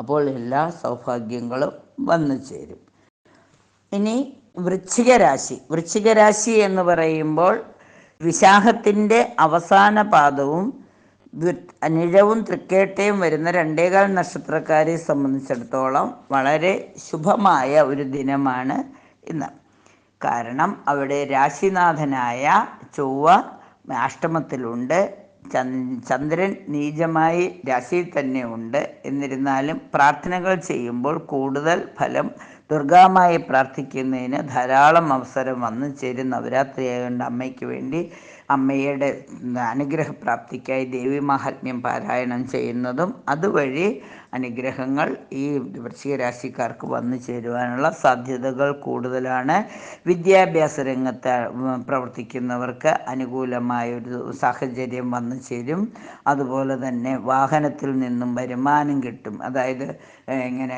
അപ്പോൾ എല്ലാ സൗഭാഗ്യങ്ങളും വന്നു ചേരും. ഇനി വൃശ്ചിക രാശി എന്ന് പറയുമ്പോൾ വിശാഖത്തിൻ്റെ അവസാന പാദവും അനിഴവും തൃക്കേട്ടയും വരുന്ന 2.25 നക്ഷത്രക്കാരെ സംബന്ധിച്ചിടത്തോളം വളരെ ശുഭമായ ഒരു ദിനമാണ് ഇന്ന്. കാരണം അവിടെ രാശിനാഥനായ ചൊവ്വ അഷ്ടമത്തിലുണ്ട്, ചന്ദ്രൻ നീചമായി രാശിയിൽ തന്നെ ഉണ്ട്. എന്നിരുന്നാലും പ്രാർത്ഥനകൾ ചെയ്യുമ്പോൾ കൂടുതൽ ഫലം ദുർഗാമായി പ്രാർത്ഥിക്കുന്നതിന് ധാരാളം അവസരം വന്നു ചേരും. നവരാത്രിയായതുകൊണ്ട് അമ്മയ്ക്ക് വേണ്ടി അമ്മയുടെ അനുഗ്രഹപ്രാപ്തിക്കായി ദേവി മാഹാത്മ്യം പാരായണം ചെയ്യുന്നതും അതുവഴി അനുഗ്രഹങ്ങൾ ഈ വൃശ്ചിക രാശിക്കാർക്ക് വന്നു ചേരുവാനുള്ള സാധ്യതകൾ കൂടുതലാണ്. വിദ്യാഭ്യാസ രംഗത്ത് പ്രവർത്തിക്കുന്നവർക്ക് അനുകൂലമായൊരു സാഹചര്യം വന്നു ചേരും. അതുപോലെ തന്നെ വാഹനത്തിൽ നിന്നും വരുമാനം കിട്ടും. അതായത് ഇങ്ങനെ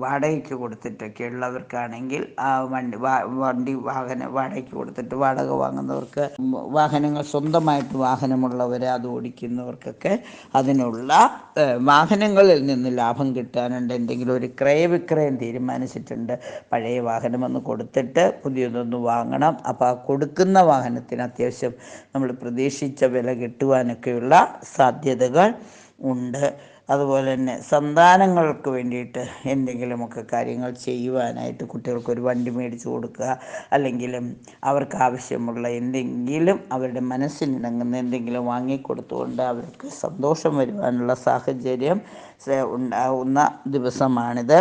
വാടകയ്ക്ക് കൊടുത്തിട്ടൊക്കെ ഉള്ളവർക്കാണെങ്കിൽ ആ വണ്ടി വാടകയ്ക്ക് കൊടുത്തിട്ട് വാടക വാങ്ങുന്നവർക്ക്, വാഹനങ്ങൾ സ്വന്തമായിട്ട് വാഹനമുള്ളവർ അത് ഓടിക്കുന്നവർക്കൊക്കെ അതിനുള്ള വാഹനങ്ങളിൽ നിന്ന് ലാഭം കിട്ടാനുണ്ട്. എന്തെങ്കിലും ഒരു ക്രയവിക്രയം തീരുമാനിച്ചിട്ടുണ്ട്, പഴയ വാഹനമൊന്ന് കൊടുത്തിട്ട് പുതിയതൊന്ന് വാങ്ങണം. അപ്പോൾ ആ കൊടുക്കുന്ന വാഹനത്തിന് അത്യാവശ്യം നമ്മൾ പ്രതീക്ഷിച്ച വില കിട്ടുവാനൊക്കെയുള്ള സാധ്യതകൾ ഉണ്ട്. അതുപോലെ തന്നെ സന്താനങ്ങൾക്ക് വേണ്ടിയിട്ട് എന്തെങ്കിലുമൊക്കെ കാര്യങ്ങൾ ചെയ്യുവാനായിട്ട് കുട്ടികൾക്കൊരു വണ്ടി മേടിച്ചു കൊടുക്കുക, അല്ലെങ്കിലും അവർക്ക് ആവശ്യമുള്ള എന്തെങ്കിലും അവരുടെ മനസ്സിനിണങ്ങുന്ന എന്തെങ്കിലും വാങ്ങിക്കൊടുത്തുകൊണ്ട് അവർക്ക് സന്തോഷം വരുവാനുള്ള സാഹചര്യം ഉണ്ടാവുന്ന ദിവസമാണിത്.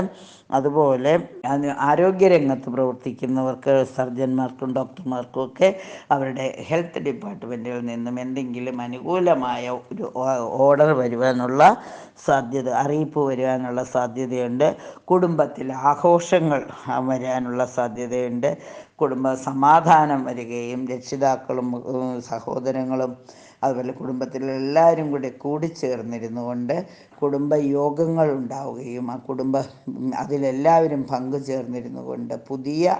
അതുപോലെ ആരോഗ്യരംഗത്ത് പ്രവർത്തിക്കുന്നവർക്ക്, സർജന്മാർക്കും ഡോക്ടർമാർക്കും ഒക്കെ അവരുടെ ഹെൽത്ത് ഡിപ്പാർട്ട്മെൻറ്റുകളിൽ നിന്നും എന്തെങ്കിലും അനുകൂലമായ ഒരു ഓർഡർ വരുവാനുള്ള സാധ്യത, അറിയിപ്പ് വരുവാനുള്ള സാധ്യതയുണ്ട്. കുടുംബത്തിൽ ആഘോഷങ്ങൾ വരാനുള്ള സാധ്യതയുണ്ട്. കുടുംബ സമാധാനം വരികയും രക്ഷിതാക്കളും സഹോദരങ്ങളും അതുപോലെ കുടുംബത്തിലെല്ലാവരും കൂടി കൂടിച്ചേർന്നിരുന്നു കൊണ്ട് കുടുംബയോഗങ്ങൾ ഉണ്ടാവുകയും അതിലെല്ലാവരും പങ്കുചേർന്നിരുന്നു കൊണ്ട് പുതിയ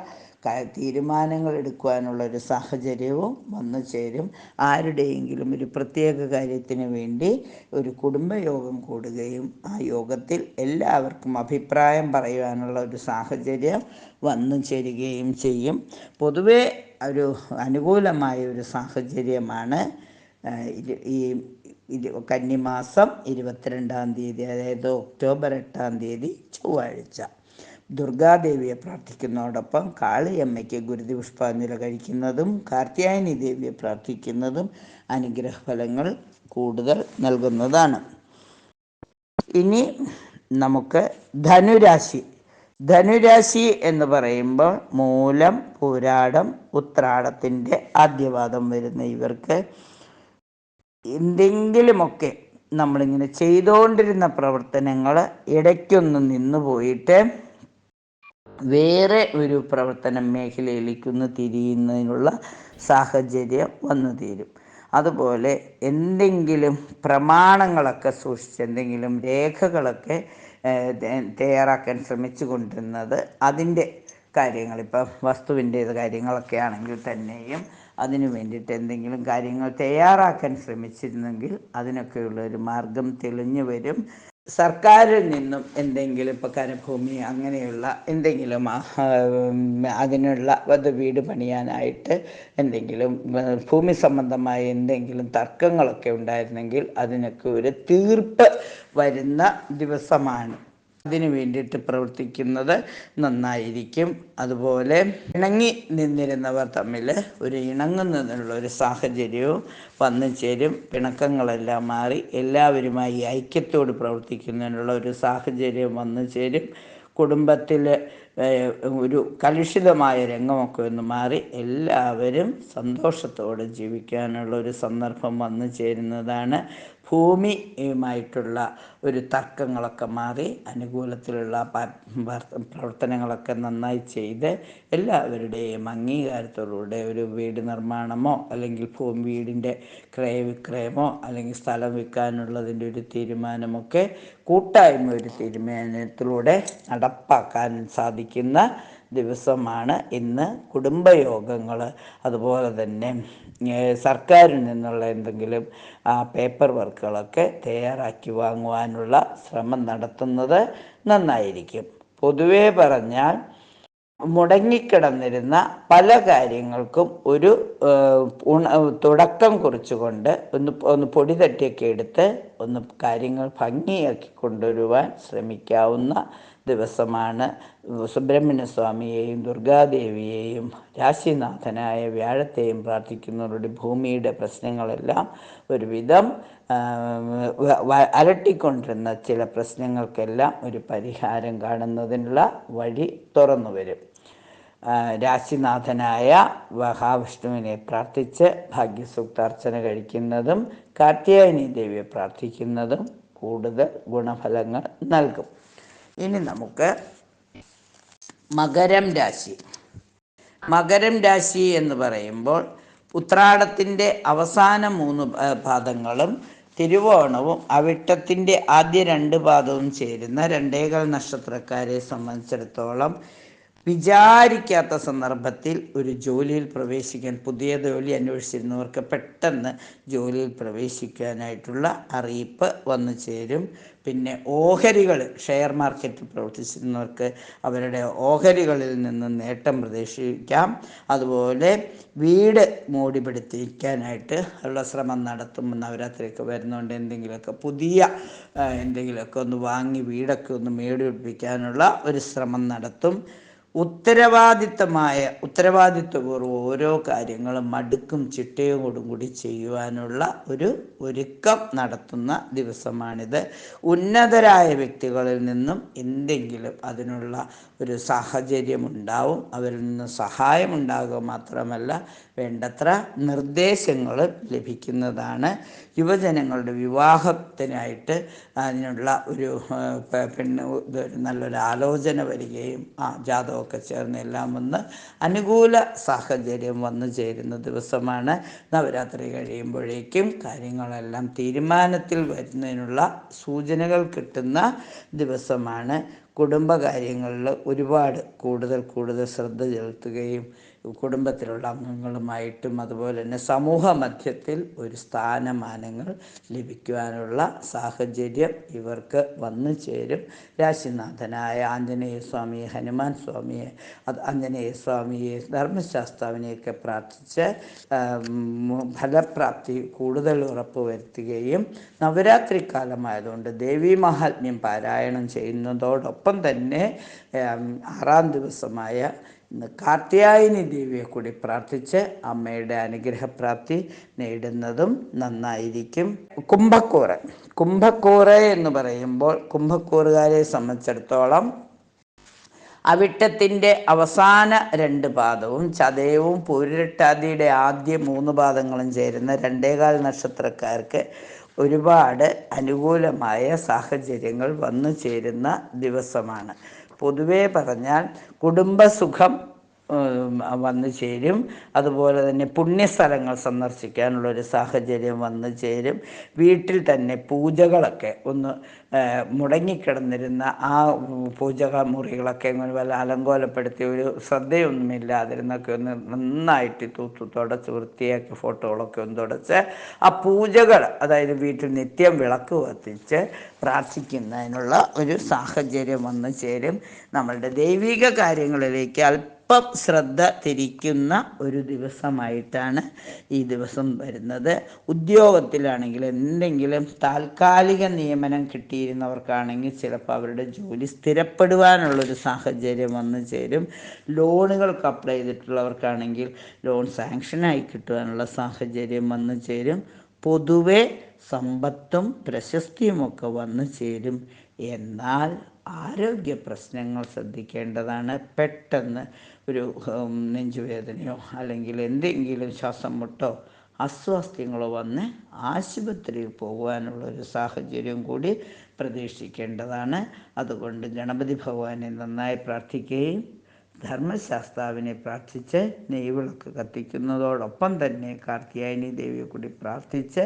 തീരുമാനങ്ങൾ എടുക്കുവാനുള്ളൊരു സാഹചര്യവും വന്നു ചേരും. ആരുടെയെങ്കിലും ഒരു പ്രത്യേക കാര്യത്തിന് വേണ്ടി ഒരു കുടുംബയോഗം കൂടുകയും ആ യോഗത്തിൽ എല്ലാവർക്കും അഭിപ്രായം പറയുവാനുള്ള ഒരു സാഹചര്യം വന്നു ചേരുകയും ചെയ്യും. പൊതുവെ ഒരു അനുകൂലമായ ഒരു സാഹചര്യമാണ് ഈ കന്നിമാസം 22-ാം തീയതി, അതായത് ഒക്ടോബർ 8-ാം തീയതി ചൊവ്വാഴ്ച. ദുർഗാദേവിയെ പ്രാർത്ഥിക്കുന്നതോടൊപ്പം കാളിയമ്മയ്ക്ക് ഗുരുതി പുഷ്പാഞ്ജലി കഴിക്കുന്നതും കാർത്യായനി ദേവിയെ പ്രാർത്ഥിക്കുന്നതും അനുഗ്രഹഫലങ്ങൾ കൂടുതൽ നൽകുന്നതാണ്. ഇനി നമുക്ക് ധനുരാശി എന്ന് പറയുമ്പോൾ മൂലം, പൂരാടം, ഉത്രാടത്തിൻ്റെ ആദ്യപാദം വരുന്ന ഇവർക്ക് എന്തെങ്കിലുമൊക്കെ നമ്മളിങ്ങനെ ചെയ്തുകൊണ്ടിരുന്ന പ്രവർത്തനങ്ങൾ ഇടയ്ക്കൊന്ന് നിന്നുപോയിട്ട് വേറെ ഒരു പ്രവർത്തന മേഖലയിലേക്കൊന്ന് തിരിയുന്നതിനുള്ള സാഹചര്യം വന്നു തീരും. അതുപോലെ എന്തെങ്കിലും പ്രമാണങ്ങളൊക്കെ സൂക്ഷിച്ച് എന്തെങ്കിലും രേഖകളൊക്കെ തയ്യാറാക്കാൻ ശ്രമിച്ചു കൊണ്ടിരുന്നത്, അതിൻ്റെ കാര്യങ്ങൾ, ഇപ്പം വസ്തുവിൻ്റെ കാര്യങ്ങളൊക്കെ ആണെങ്കിൽ തന്നെയും അതിനു വേണ്ടിയിട്ട് എന്തെങ്കിലും കാര്യങ്ങൾ തയ്യാറാക്കാൻ ശ്രമിച്ചിരുന്നെങ്കിൽ അതിനൊക്കെയുള്ളൊരു മാർഗം തെളിഞ്ഞു വരും. സർക്കാരിൽ നിന്നും എന്തെങ്കിലും ഇപ്പോൾ കരഭൂമി അങ്ങനെയുള്ള എന്തെങ്കിലും അതിനുള്ള വീട് പണിയാനായിട്ട് എന്തെങ്കിലും ഭൂമി സംബന്ധമായ എന്തെങ്കിലും തർക്കങ്ങളൊക്കെ ഉണ്ടായിരുന്നെങ്കിൽ അതിനൊക്കെ ഒരു തീർപ്പ് വരുന്ന ദിവസമാണ് അതിന് വേണ്ടിയിട്ട് പ്രവർത്തിക്കുന്നത് നന്നായിരിക്കും. അതുപോലെ ഇണങ്ങി നിന്നിരുന്നവർ തമ്മിൽ ഒരു ഇണങ്ങുന്നതിനുള്ള ഒരു സാഹചര്യവും വന്നു ചേരും. പിണക്കങ്ങളെല്ലാം മാറി എല്ലാവരുമായി ഐക്യത്തോട് പ്രവർത്തിക്കുന്നതിനുള്ള ഒരു സാഹചര്യം വന്നു ചേരും. കുടുംബത്തിൽ ഒരു കലുഷിതമായ രംഗമൊക്കെ ഒന്ന് മാറി എല്ലാവരും സന്തോഷത്തോടെ ജീവിക്കാനുള്ള ഒരു സന്ദർഭം വന്നു ചേരുന്നതാണ്. ഭൂമിയുമായിട്ടുള്ള ഒരു തർക്കങ്ങളൊക്കെ മാറി അനുകൂലത്തിലുള്ള പ്രവർത്തനങ്ങളൊക്കെ നന്നായി ചെയ്ത് എല്ലാവരുടെയും അംഗീകാരത്തോടുകൂടെ ഒരു വീട് നിർമ്മാണമോ അല്ലെങ്കിൽ വീടിൻ്റെ ക്രയവിക്രയമോ അല്ലെങ്കിൽ സ്ഥലം വിൽക്കാനുള്ളതിൻ്റെ ഒരു തീരുമാനമൊക്കെ കൂട്ടായ്മ ഒരു തീരുമാനത്തിലൂടെ നടപ്പാക്കാൻ സാധിക്കുന്ന ദിവസമാണ് ഇന്ന്. കുടുംബയോഗങ്ങൾ അതുപോലെ തന്നെ സർക്കാരിൽ നിന്നുള്ള എന്തെങ്കിലും പേപ്പർ വർക്കുകളൊക്കെ തയ്യാറാക്കി വാങ്ങുവാനുള്ള ശ്രമം നടത്തുന്നത് നന്നായിരിക്കും. പൊതുവേ പറഞ്ഞാൽ മുടങ്ങിക്കിടന്നിരുന്ന പല കാര്യങ്ങൾക്കും ഒരു തുടക്കം കുറിച്ചുകൊണ്ട് ഒന്ന് പൊടി തട്ടിയൊക്കെ എടുത്ത് ഒന്ന് കാര്യങ്ങൾ ഭംഗിയാക്കി കൊണ്ടുവരുവാൻ ശ്രമിക്കാവുന്ന ദിവസമാണ്. സുബ്രഹ്മണ്യ സ്വാമിയെയും ദുർഗാദേവിയെയും രാശിനാഥനായ വ്യാഴത്തെയും പ്രാർത്ഥിക്കുന്നവരുടെ ഭൂമിയുടെ പ്രശ്നങ്ങളെല്ലാം ഒരുവിധം അലട്ടിക്കൊണ്ടിരുന്ന ചില പ്രശ്നങ്ങൾക്കെല്ലാം ഒരു പരിഹാരം കാണുന്നതിനുള്ള വഴി തുറന്നു വരും. രാശിനാഥനായ മഹാവിഷ്ണുവിനെ പ്രാർത്ഥിച്ച് ഭാഗ്യസൂക്താർച്ചന കഴിക്കുന്നതും കാർത്യായനി ദേവിയെ പ്രാർത്ഥിക്കുന്നതും കൂടുതൽ ഗുണഫലങ്ങൾ നൽകും. ഇനി നമുക്ക് മകരം രാശി. മകരം രാശി എന്ന് പറയുമ്പോൾ ഉത്രാടത്തിൻ്റെ അവസാന 3 പാദങ്ങളും തിരുവോണവും അവിട്ടത്തിൻ്റെ ആദ്യ 2 പാദവും ചേരുന്ന 2 നക്ഷത്രക്കാരെ സംബന്ധിച്ചിടത്തോളം വിചാരിക്കാത്ത സന്ദർഭത്തിൽ ഒരു ജോലിയിൽ പ്രവേശിക്കാൻ, പുതിയ ജോലി അന്വേഷിച്ചിരുന്നവർക്ക് പെട്ടെന്ന് ജോലിയിൽ പ്രവേശിക്കാനായിട്ടുള്ള അറിയിപ്പ് വന്നു ചേരും. പിന്നെ ഓഹരികൾ, ഷെയർ മാർക്കറ്റിൽ പ്രവർത്തിച്ചിരുന്നവർക്ക് അവരുടെ ഓഹരികളിൽ നിന്ന് നേട്ടം പ്രതീക്ഷിക്കാം. അതുപോലെ വീട് മോടി പിടിപ്പിക്കാനായിട്ട് ഉള്ള ശ്രമം നടത്തും. നവരാത്രിയൊക്കെ വരുന്നതുകൊണ്ട് എന്തെങ്കിലുമൊക്കെ പുതിയ എന്തെങ്കിലുമൊക്കെ ഒന്ന് വാങ്ങി വീടൊക്കെ ഒന്ന് മേടി പിടിപ്പിക്കാനുള്ള ഒരു ശ്രമം നടത്തും. ഉത്തരവാദിത്വപൂർവ്വം ഓരോ കാര്യങ്ങളും മടുക്കും ചിട്ടയോടും കൂടി ചെയ്യുവാനുള്ള ഒരു ഒരുക്കം നടത്തുന്ന ദിവസമാണിത്. ഉന്നതരായ വ്യക്തികളിൽ നിന്നും എന്തെങ്കിലും അതിനുള്ള ഒരു സാഹചര്യമുണ്ടാവും. അവരിൽ നിന്ന് സഹായമുണ്ടാകുക മാത്രമല്ല വേണ്ടത്ര നിർദ്ദേശങ്ങൾ ലഭിക്കുന്നതാണ്. യുവജനങ്ങളുടെ വിവാഹത്തിനായിട്ട് അതിനുള്ള ഒരു നല്ലൊരു ആലോചന വരികയും ജാതകമൊക്കെ ചേർന്ന് എല്ലാം വന്ന് അനുകൂല സാഹചര്യം വന്നു ചേരുന്ന ദിവസമാണ്. നവരാത്രി കഴിയുമ്പോഴേക്കും കാര്യങ്ങളെല്ലാം തീരുമാനത്തിൽ വരുന്നതിനുള്ള സൂചനകൾ കിട്ടുന്ന ദിവസമാണ്. കുടുംബകാര്യങ്ങളിൽ ഒരുപാട് കൂടുതൽ ശ്രദ്ധ ചെലുത്തുകയും കുടുംബത്തിലുള്ള അംഗങ്ങളുമായിട്ടും അതുപോലെ തന്നെ സമൂഹ മധ്യത്തിൽ ഒരു സ്ഥാനമാനങ്ങൾ ലഭിക്കുവാനുള്ള സാഹചര്യം ഇവർക്ക് വന്നു ചേരും. രാശിനാഥനായ ആഞ്ജനേയ സ്വാമിയെ, ഹനുമാൻ സ്വാമിയെ, ആഞ്ജനേയ സ്വാമിയെ, ധർമ്മശാസ്താവിനെയൊക്കെ പ്രാർത്ഥിച്ച് ഫലപ്രാപ്തി കൂടുതൽ ഉറപ്പ് വരുത്തുകയും നവരാത്രി കാലമായതുകൊണ്ട് ദേവീ മഹാത്മ്യം പാരായണം ചെയ്യുന്നതോടൊപ്പം തന്നെ 6ാം ദിവസമായ കാർത്യായനി ദേവിയെ കൂടി പ്രാർത്ഥിച്ച് അമ്മയുടെ അനുഗ്രഹപ്രാപ്തി നേടുന്നതും നന്നായിരിക്കും. കുംഭക്കൂറ് എന്ന് പറയുമ്പോൾ കുംഭക്കൂറുകാരെ സംബന്ധിച്ചിടത്തോളം അവിട്ടത്തിൻ്റെ അവസാന 2 പാദവും ചതയവും പൂരിട്ടാതിയുടെ ആദ്യ 3 പാദങ്ങളും ചേരുന്ന 2 നക്ഷത്രക്കാർക്ക് ഒരുപാട് അനുകൂലമായ സാഹചര്യങ്ങൾ വന്നു ചേരുന്ന ദിവസമാണ്. പൊതുവേ പറഞ്ഞാൽ കുടുംബസുഖം വന്നു ചേരും. അതുപോലെ തന്നെ പുണ്യസ്ഥലങ്ങൾ സന്ദർശിക്കാനുള്ളൊരു സാഹചര്യം വന്നു ചേരും. വീട്ടിൽ തന്നെ പൂജകളൊക്കെ ഒന്ന് മുടങ്ങിക്കിടന്നിരുന്ന ആ പൂജക മുറികളൊക്കെ വല്ല അലങ്കോലപ്പെടുത്തി ഒരു ശ്രദ്ധയൊന്നുമില്ലാതിരുന്നൊക്കെ ഒന്ന് നന്നായിട്ട് തുടച്ച് വൃത്തിയാക്കി ഫോട്ടോകളൊക്കെ ഒന്ന് തുടച്ച് ആ പൂജകൾ, അതായത് വീട്ടിൽ നിത്യം വിളക്ക് കത്തിച്ച് പ്രാർത്ഥിക്കുന്നതിനുള്ള ഒരു സാഹചര്യം വന്നു ചേരും. നമ്മളുടെ ദൈവിക കാര്യങ്ങളിലേക്ക് അല്പം ശ്രദ്ധ തിരിക്കുന്ന ഒരു ദിവസമായിട്ടാണ് ഈ ദിവസം വരുന്നത്. ഉദ്യോഗത്തിലാണെങ്കിൽ എന്തെങ്കിലും താൽക്കാലിക നിയമനം കിട്ടിയിരുന്നവർക്കാണെങ്കിൽ ചിലപ്പോൾ അവരുടെ ജോലി സ്ഥിരപ്പെടുവാനുള്ളൊരു സാഹചര്യം വന്നു ചേരും. ലോണുകൾക്ക് അപ്ലൈ ചെയ്തിട്ടുള്ളവർക്കാണെങ്കിൽ ലോൺ സാങ്ഷനായി കിട്ടുവാനുള്ള സാഹചര്യം വന്നു ചേരും. പൊതുവെ സമ്പത്തും പ്രശസ്തിയുമൊക്കെ വന്നു ചേരും. എന്നാൽ ആരോഗ്യ പ്രശ്നങ്ങൾ ശ്രദ്ധിക്കേണ്ടതാണ്. പെട്ടെന്ന് ഒരു നെഞ്ചുവേദനയോ അല്ലെങ്കിൽ എന്തെങ്കിലും ശ്വാസം മുട്ടോ അസ്വാസ്ഥ്യങ്ങളോ വന്ന് ആശുപത്രിയിൽ പോകുവാനുള്ളൊരു സാഹചര്യം കൂടി പ്രതീക്ഷിക്കേണ്ടതാണ്. അതുകൊണ്ട് ഗണപതി ഭഗവാനെ നന്നായി പ്രാർത്ഥിക്കുകയും ധർമ്മശാസ്താവിനെ പ്രാർത്ഥിച്ച് നെയ്വിളക്ക് കത്തിക്കുന്നതോടൊപ്പം തന്നെ കാർത്യായനി ദേവിയെ കൂടി പ്രാർത്ഥിച്ച്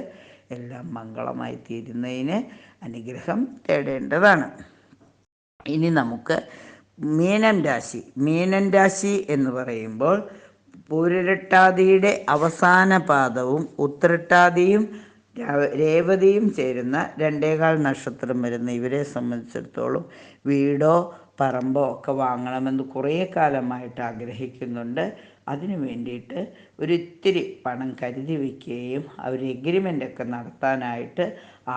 എല്ലാം മംഗളമായി തീരുന്നതിന് അനുഗ്രഹം തേടേണ്ടതാണ്. ഇനി നമുക്ക് മീനൻ രാശി എന്ന് പറയുമ്പോൾ പൂരട്ടാതിയുടെ അവസാന പാദവും ഉത്രട്ടാതിയും രേവതിയും ചേരുന്ന 2.25 നക്ഷത്രം വരുന്ന ഇവരെ സംബന്ധിച്ചിടത്തോളം വീടോ പറമ്പോ ഒക്കെ വാങ്ങണമെന്ന് കുറേ കാലമായിട്ട് ആഗ്രഹിക്കുന്നുണ്ട്. അതിനു വേണ്ടിയിട്ട് ഒരിത്തിരി പണം കരുതി വയ്ക്കുകയും അവർ എഗ്രിമെൻ്റൊക്കെ നടത്താനായിട്ട്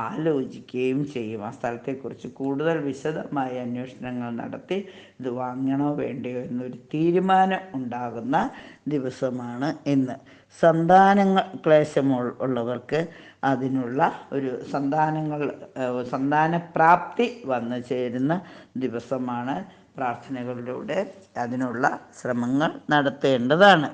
ആലോചിക്കുകയും ചെയ്യും. ആ സ്ഥലത്തെക്കുറിച്ച് കൂടുതൽ വിശദമായ അന്വേഷണങ്ങൾ നടത്തി ഇത് വാങ്ങണോ വേണ്ടയോ എന്നൊരു തീരുമാനം ഉണ്ടാകുന്ന ദിവസമാണ് ഇന്ന്. ക്ലേശമുള്ളവർക്ക് അതിനുള്ള ഒരു സന്താനപ്രാപ്തി വന്നു ചേരുന്ന ദിവസമാണ്. പ്രാർത്ഥനകളിലൂടെ അതിനുള്ള ശ്രമങ്ങൾ നടത്തേണ്ടതാണ്.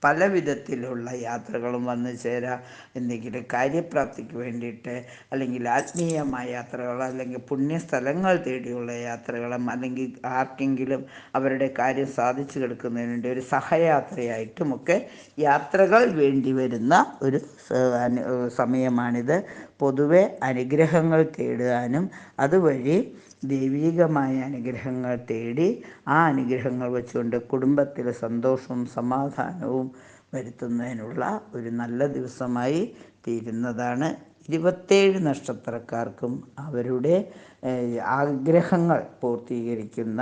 പല വിധത്തിലുള്ള യാത്രകളും വന്നു ചേരാം. എന്തെങ്കിലും കാര്യപ്രാപ്തിക്ക് വേണ്ടിയിട്ട്, അല്ലെങ്കിൽ ആത്മീയമായ യാത്രകൾ, അല്ലെങ്കിൽ പുണ്യസ്ഥലങ്ങൾ തേടിയുള്ള യാത്രകളും, അല്ലെങ്കിൽ ആർക്കെങ്കിലും അവരുടെ കാര്യം സാധിച്ചു കിടക്കുന്നതിന് വേണ്ടി ഒരു സഹയാത്രയായിട്ടുമൊക്കെ യാത്രകൾ വേണ്ടി വരുന്ന ഒരു സമയമാണിത്. പൊതുവെ അനുഗ്രഹങ്ങൾ തേടുവാനും അതുവഴി ദൈവീകമായ അനുഗ്രഹങ്ങൾ തേടി ആ അനുഗ്രഹങ്ങൾ വെച്ചുകൊണ്ട് കുടുംബത്തിൽ സന്തോഷവും സമാധാനവും വരുത്തുന്നതിനുള്ള ഒരു നല്ല ദിവസമായി തീരുന്നതാണ്. 27 നക്ഷത്രക്കാർക്കും അവരുടെ ആഗ്രഹങ്ങൾ പൂർത്തീകരിക്കുന്ന,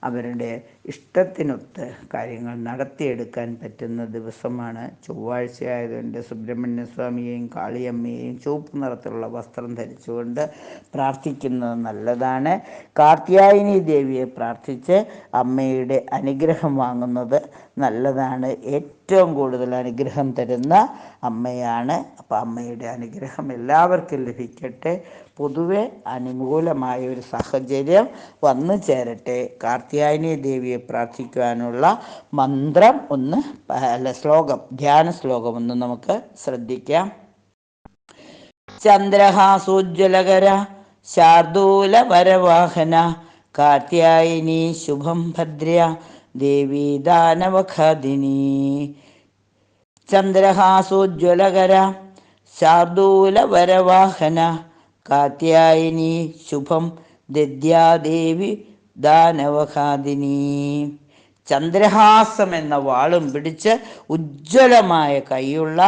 അവരുടെ ഇഷ്ടത്തിനൊത്ത് കാര്യങ്ങൾ നടത്തിയെടുക്കാൻ പറ്റുന്ന ദിവസമാണ്. ചൊവ്വാഴ്ച ആയതുകൊണ്ട് സുബ്രഹ്മണ്യ സ്വാമിയെയും കാളിയമ്മയെയും ചുവപ്പ് നിറത്തിലുള്ള വസ്ത്രം ധരിച്ചുകൊണ്ട് പ്രാർത്ഥിക്കുന്നത് നല്ലതാണ്. കാർത്യായനി ദേവിയെ പ്രാർത്ഥിച്ച് അമ്മയുടെ അനുഗ്രഹം വാങ്ങുന്നത് നല്ലതാണ്. ഏറ്റവും കൂടുതൽ അനുഗ്രഹം തരുന്ന അമ്മയാണ്. അപ്പോൾ അമ്മയുടെ അനുഗ്രഹം എല്ലാവർക്കും ലഭിക്കട്ടെ. പൊതുവെ അനുകൂലമായ ഒരു സാഹചര്യം വന്നു ചേരട്ടെ. കാർത്യായനി ദേവിയെ പ്രാർത്ഥിക്കുവാനുള്ള മന്ത്രം ധ്യാന ശ്ലോകം ഒന്ന് നമുക്ക് ശ്രദ്ധിക്കാം. ചന്ദ്രഹാസോജ്വലകര ശാർദൂല വരവാഹന കാർത്യായനി ശുഭം ഭദ്ര ദേവി ദാനവഖാദിനി. ചന്ദ്രഹാസോജ്വലകര ശാർദൂല വരവാഹന കാർത്യായനി ശുഭം ദദ്യാദേവി ദാനവഖാദിനി. ചന്ദ്രഹാസം എന്ന വാളും പിടിച്ച് ഉജ്ജ്വലമായ കൈയുള്ള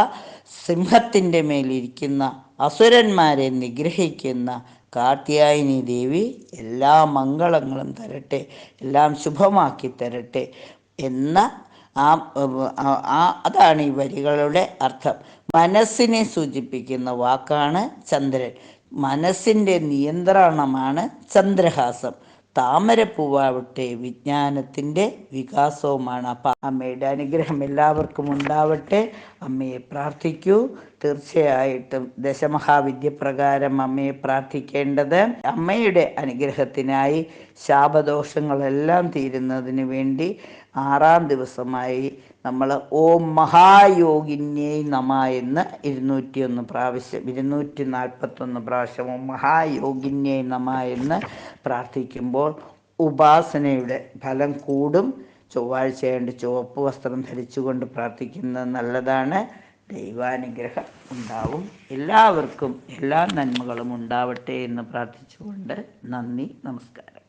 സിംഹത്തിൻ്റെ മേലിരിക്കുന്ന അസുരന്മാരെ നിഗ്രഹിക്കുന്ന കാർത്യായനി ദേവി എല്ലാ മംഗളങ്ങളും തരട്ടെ, എല്ലാം ശുഭമാക്കി തരട്ടെ എന്ന അതാണ് ഈ വരികളുടെ അർത്ഥം. മനസ്സിനെ സൂചിപ്പിക്കുന്ന വാക്കാണ് ചന്ദ്രൻ. മനസ്സിൻ്റെ നിയന്ത്രണമാണ് ചന്ദ്രഹാസം. താമരപ്പൂവാവട്ടെ വിജ്ഞാനത്തിൻ്റെ വികാസവുമാണ്. അപ്പം അമ്മയുടെ അനുഗ്രഹം എല്ലാവർക്കും ഉണ്ടാവട്ടെ. അമ്മയെ പ്രാർത്ഥിക്കൂ. തീർച്ചയായിട്ടും ദശമഹാവിദ്യപ്രകാരം അമ്മയെ പ്രാർത്ഥിക്കേണ്ടത്. അമ്മയുടെ അനുഗ്രഹത്തിനായി ശാപദോഷങ്ങളെല്ലാം തീരുന്നതിന് വേണ്ടി 6-ാം ദിവസമായി നമ്മൾ ഓം മഹായോഗിന്യേ നമ എന്ന് 241 പ്രാവശ്യം ഓം മഹായോഗിന്യേ നമ എന്ന് പ്രാർത്ഥിക്കുമ്പോൾ ഉപാസനയുടെ ഫലം കൂടും. ചൊവ്വാഴ്ചയായിട്ട് ചുവപ്പ് വസ്ത്രം ധരിച്ചുകൊണ്ട് പ്രാർത്ഥിക്കുന്നത് നല്ലതാണ്. ദൈവാനുഗ്രഹം ഉണ്ടാവും. എല്ലാവർക്കും എല്ലാ നന്മകളും ഉണ്ടാവട്ടെ എന്ന് പ്രാർത്ഥിച്ചുകൊണ്ട് നന്ദി, നമസ്കാരം.